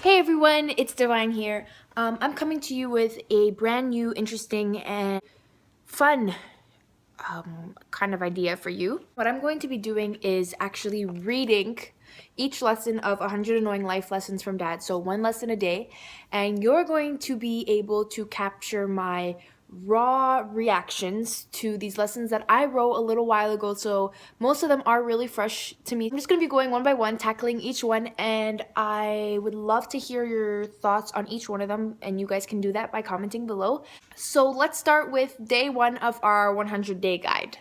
Hey everyone, it's Divine here. I'm coming to you with a brand new, interesting, and fun kind of idea for you. What I'm going to be doing is actually reading each lesson of 100 Annoying Life Lessons from Dad, so one lesson a day, and you're going to be able to capture my raw reactions to these lessons that I wrote a little while ago, so most of them are really fresh to me. I'm just going to be going one by one, tackling each one, and I would love to hear your thoughts on each one of them, and you guys can do that by commenting below. So let's start with day one of our 100-day guide.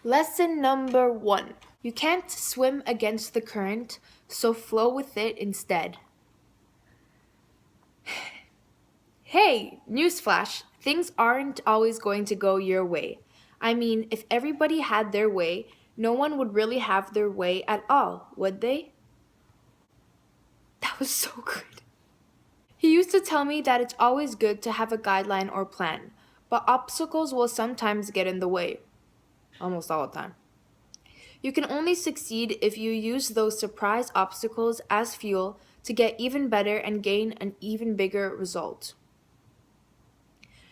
Lesson number 1. You can't swim against the current, so flow with it instead. Hey, newsflash, things aren't always going to go your way. I mean, if everybody had their way, no one would really have their way at all, would they? That was so good. He used to tell me that it's always good to have a guideline or plan, but obstacles will sometimes get in the way. Almost all the time. You can only succeed if you use those surprise obstacles as fuel to get even better and gain an even bigger result.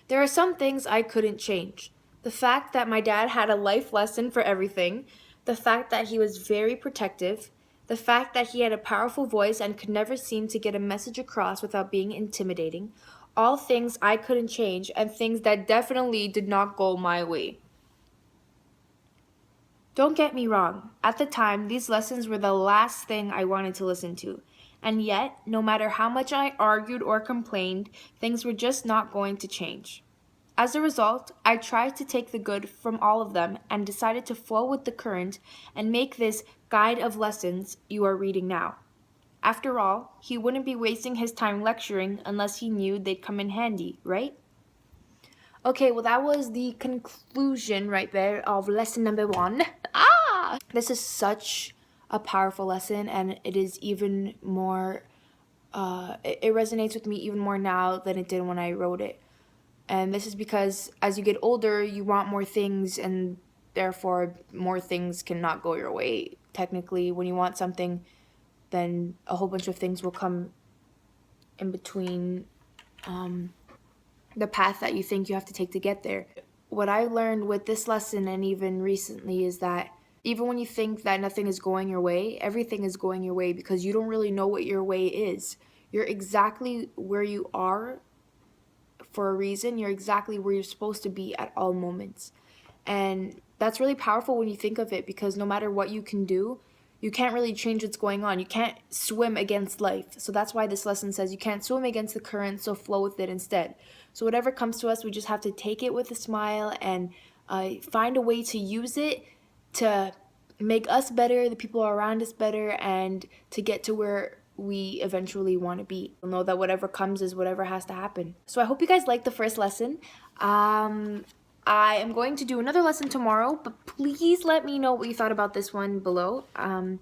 There are some things I couldn't change. The fact that my dad had a life lesson for everything, the fact that he was very protective, the fact that he had a powerful voice and could never seem to get a message across without being intimidating, all things I couldn't change and things that definitely did not go my way. Don't get me wrong, at the time, these lessons were the last thing I wanted to listen to. And yet, no matter how much I argued or complained, things were just not going to change. As a result, I tried to take the good from all of them and decided to flow with the current and make this guide of lessons you are reading now. After all, he wouldn't be wasting his time lecturing unless he knew they'd come in handy, right? Okay, well that was the conclusion right there of lesson number 1. This is such a powerful lesson, and it is even more, it resonates with me even more now than it did when I wrote it. And this is because as you get older, you want more things, and therefore more things cannot go your way. Technically, when you want something, then a whole bunch of things will come in between the path that you think you have to take to get there. What I learned with this lesson and even recently is that even when you think that nothing is going your way, everything is going your way because you don't really know what your way is. You're exactly where you are for a reason. You're exactly where you're supposed to be at all moments. And that's really powerful when you think of it, because no matter what you can do, you can't really change what's going on. You can't swim against life. So that's why this lesson says you can't swim against the current, so flow with it instead. So whatever comes to us, we just have to take it with a smile and find a way to use it to make us better, the people around us better, and to get to where we eventually want to be. We'll know that whatever comes is whatever has to happen. So I hope you guys liked the first lesson. I am going to do another lesson tomorrow, but please let me know what you thought about this one below. And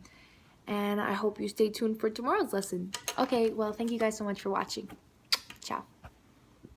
I hope you stay tuned for tomorrow's lesson. Okay, well, thank you guys so much for watching. Ciao.